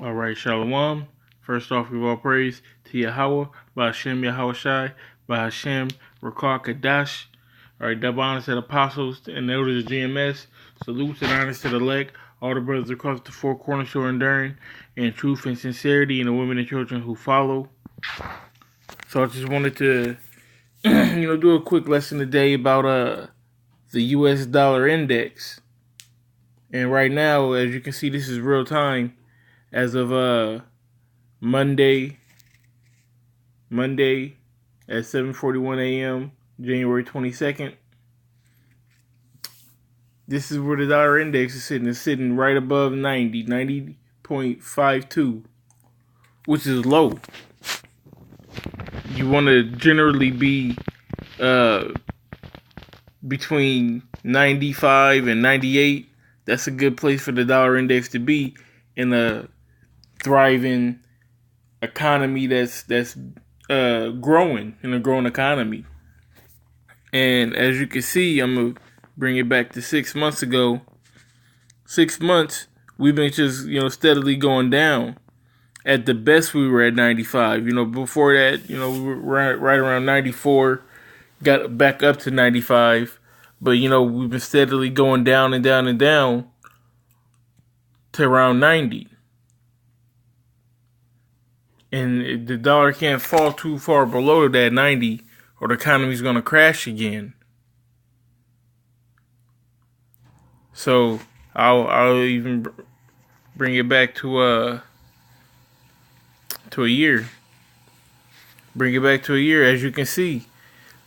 All right, Shalom. First off, we all praise to Yahweh, by Hashem Yahweh Shai, by Hashem Rakar Kadash. All right, double honors to the apostles and the elders of GMS. Salutes and honors to the elect, all the brothers across the four corners who are enduring in truth and sincerity, and the women and children who follow. So I just wanted to, do a quick lesson today about the U.S. dollar index. And right now, as you can see, this is real time. As of Monday at 7:41 a.m., January 22nd. This is where the dollar index is sitting. It's sitting right above 90.52, which is low. You want to generally be between 95 and 98. That's a good place for the dollar index to be in a thriving economy that's growing, in a growing economy. And as you can see, I'm gonna bring it back to 6 months ago. 6 months we've been just steadily going down. At the best we were at 95. Before that, we were right around 94, got back up to 95. But we've been steadily going down and down and down to around 90. And the dollar can't fall too far below that 90, or the economy's going to crash again. So I'll even bring it back to a year. Bring it back to a year. As you can see,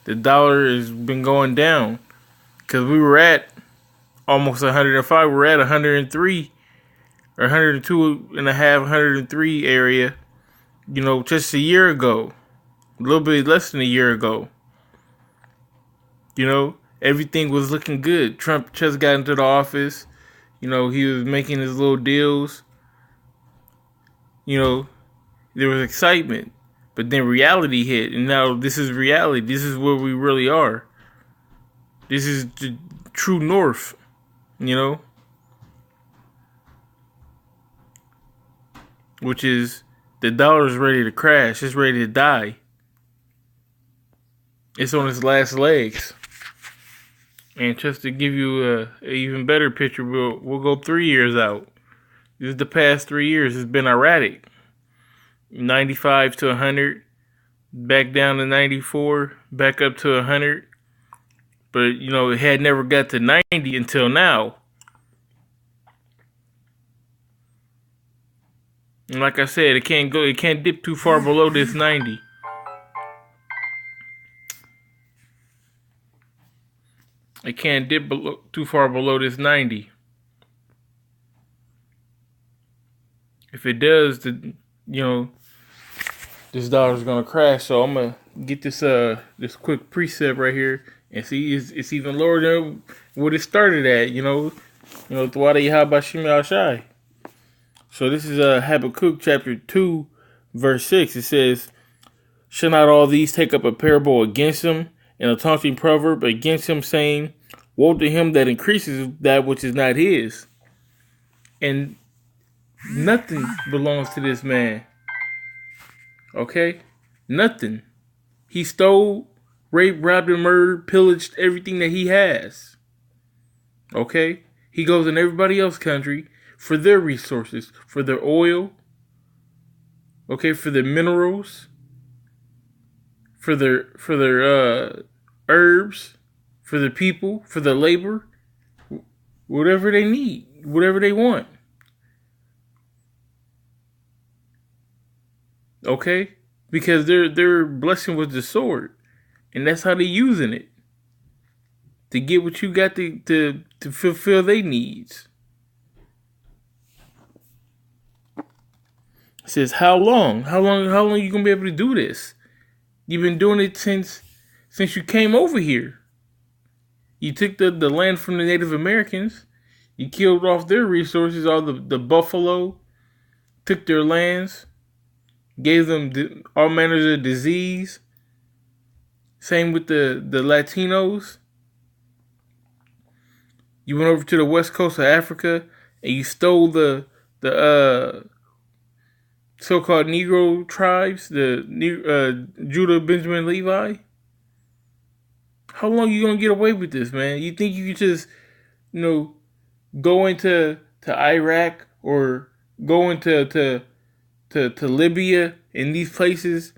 the dollar has been going down, because we were at almost 105. We're at 103 or 102 and a half, 103 area. Just a year ago, a little bit less than a year ago. Everything was looking good. Trump just got into the office. He was making his little deals. There was excitement. But then reality hit. And now this is reality. This is where we really are. This is the true north. Which is, the dollar is ready to crash. It's ready to die. It's on its last legs. And just to give you a even better picture, we'll go 3 years out. This is the past 3 years. It's been erratic. 95 to 100, back down to 94, back up to 100. But it had never got to 90 until now. And like I said, it can't dip too far below this 90. It can't dip too far below this 90. If it does, this dollar's gonna crash. So I'm gonna get this quick precept right here and see it's even lower than what it started at. Thwada Yahweh Shai Shai. So this is Habakkuk chapter 2, verse 6. It says, "Shall not all these take up a parable against him, and a taunting proverb against him, saying, Woe to him that increases that which is not his." And nothing belongs to this man. Okay? Nothing. He stole, raped, robbed, and murdered, pillaged everything that he has. Okay? He goes in everybody else's country for their resources, for their oil, okay, for their minerals, for their herbs, for the people, for the labor, whatever they need, whatever they want. Okay? Because their blessing was the sword. And that's how they're using it. To get what you got to fulfill their needs. It says, how long? How long are you gonna be able to do this? You've been doing it since you came over here. You took the land from the Native Americans. You killed off their resources, all the buffalo. Took their lands. Gave them all manners of disease. Same with the Latinos. You went over to the west coast of Africa and you stole the so-called Negro tribes, the Judah, Benjamin, Levi. How long you gonna get away with this, man? You think you could just, go into Iraq or go into to Libya and these places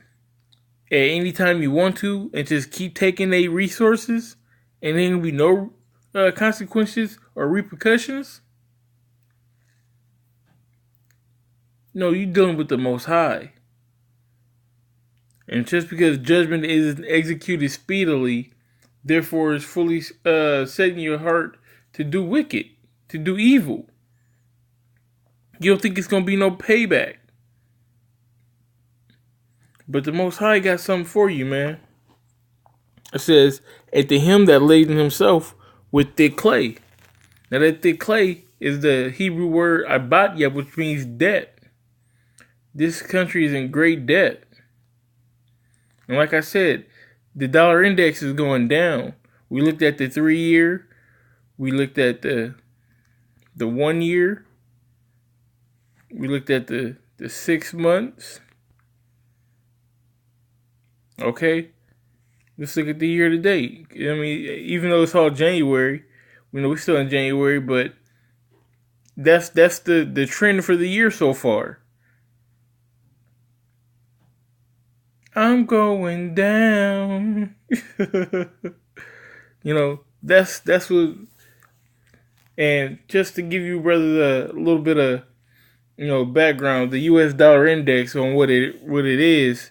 at any time you want to and just keep taking their resources and there will be no consequences or repercussions? No, you're dealing with the Most High. And just because judgment isn't executed speedily, therefore is fully setting your heart to do wicked, to do evil. You don't think it's going to be no payback. But the Most High got something for you, man. It says, "And to him that laden himself with thick clay." Now that thick clay is the Hebrew word abatya, which means debt. This country is in great debt. And like I said, the dollar index is going down. We looked at the 3-year. We looked at the 1 year. We looked at the 6 months. Okay? Let's look at the year to date. I mean, even though it's all January, we're still in January, but that's the trend for the year so far. I'm going down. That's what. And just to give you brothers a little bit of background, the U.S. dollar index on what it is.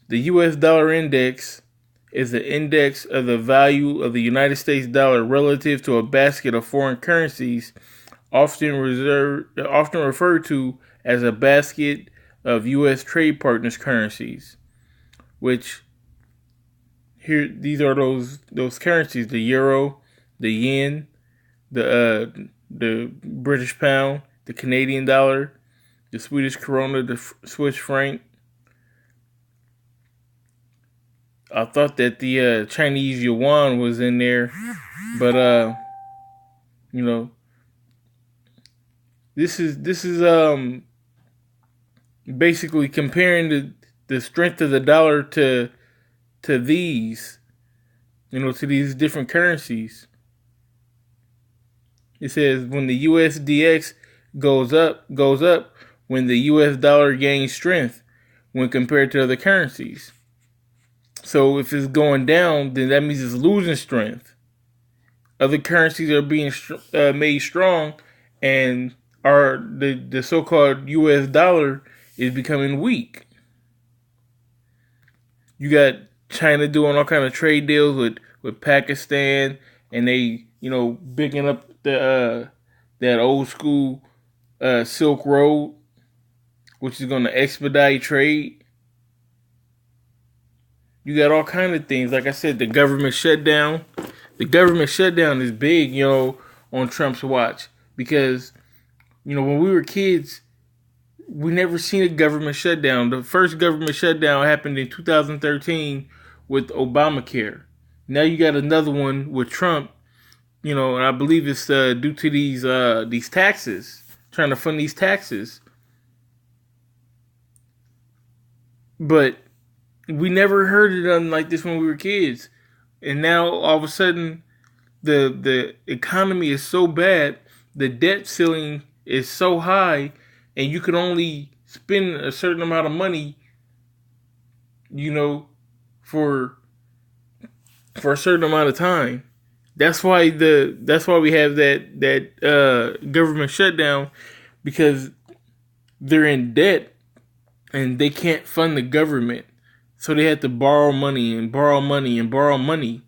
The U.S. dollar index is the index of the value of the United States dollar relative to a basket of foreign currencies, often referred to as a basket of U.S. trade partners' currencies. Which these are those currencies: the euro, the yen, the British pound, the Canadian dollar, the Swedish krona, the Swiss franc. I thought that the Chinese yuan was in there, but this is basically comparing the strength of the dollar to these, to these different currencies. It says when the USDX goes up when the US dollar gains strength when compared to other currencies. So if it's going down, then that means it's losing strength. Other currencies are being made strong, and the so-called US dollar is becoming weak. You got China doing all kind of trade deals with Pakistan, and they bigging up that old school Silk Road, which is going to expedite trade. You got all kind of things. Like I said, the government shutdown. The government shutdown is big, on Trump's watch. Because, when we were kids, we never seen a government shutdown. The first government shutdown happened in 2013 with Obamacare. Now you got another one with Trump, and I believe it's due to these taxes, trying to fund these taxes. But we never heard it done like this when we were kids. And now all of a sudden the economy is so bad, the debt ceiling is so high, and you can only spend a certain amount of money, for a certain amount of time. That's why we have that government shutdown, because they're in debt and they can't fund the government. So they had to borrow money and borrow money and borrow money.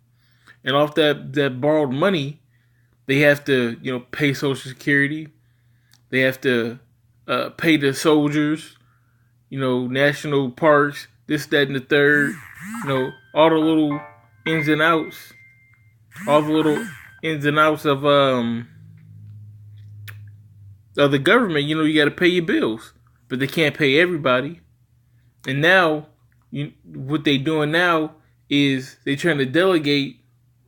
And off that borrowed money, they have to, pay Social Security. They have to pay the soldiers, national parks, this, that, and the third. All the little ins and outs. All the little ins and outs of the government. You got to pay your bills. But they can't pay everybody. And now, what they doing now is they trying to delegate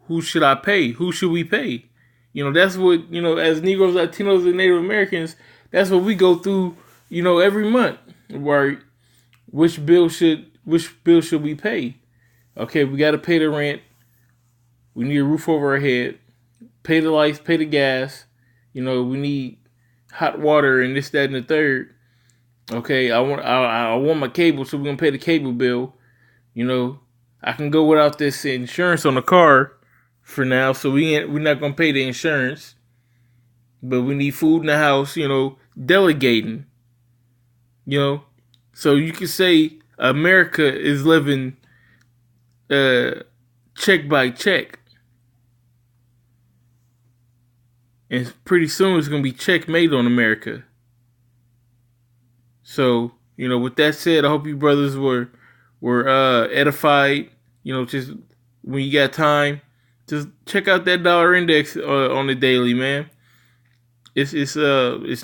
who should I pay? Who should we pay? That's what, as Negroes, Latinos, and Native Americans, that's what we go through, every month. Right? Which bill should we pay? Okay, we got to pay the rent. We need a roof over our head. Pay the lights, pay the gas. We need hot water and this, that, and the third. Okay, I want my cable, so we're gonna pay the cable bill. I can go without this insurance on the car for now, so we're not gonna pay the insurance. But we need food in the house. Delegating. So you can say America is living check by check, and pretty soon it's gonna be checkmate on America. So with that said, I hope you brothers were edified. Just when you got time, just check out that dollar index on the daily, man. It's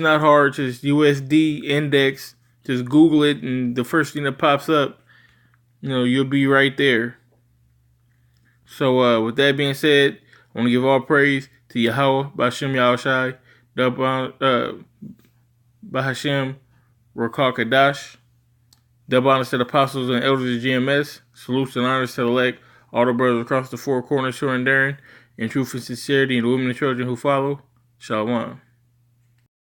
not hard. Just USD index. Just Google it, and the first thing that pops up, you'll be right there. So with that being said, I want to give all praise to Yahweh, B'Hashem Yahushai, B'Hashem Rakal Kadash. Double honors to the apostles and elders of GMS. Salutes and honors to the elect, all the brothers across the four corners who are enduring in truth and sincerity, and the women and children who follow. Shalom.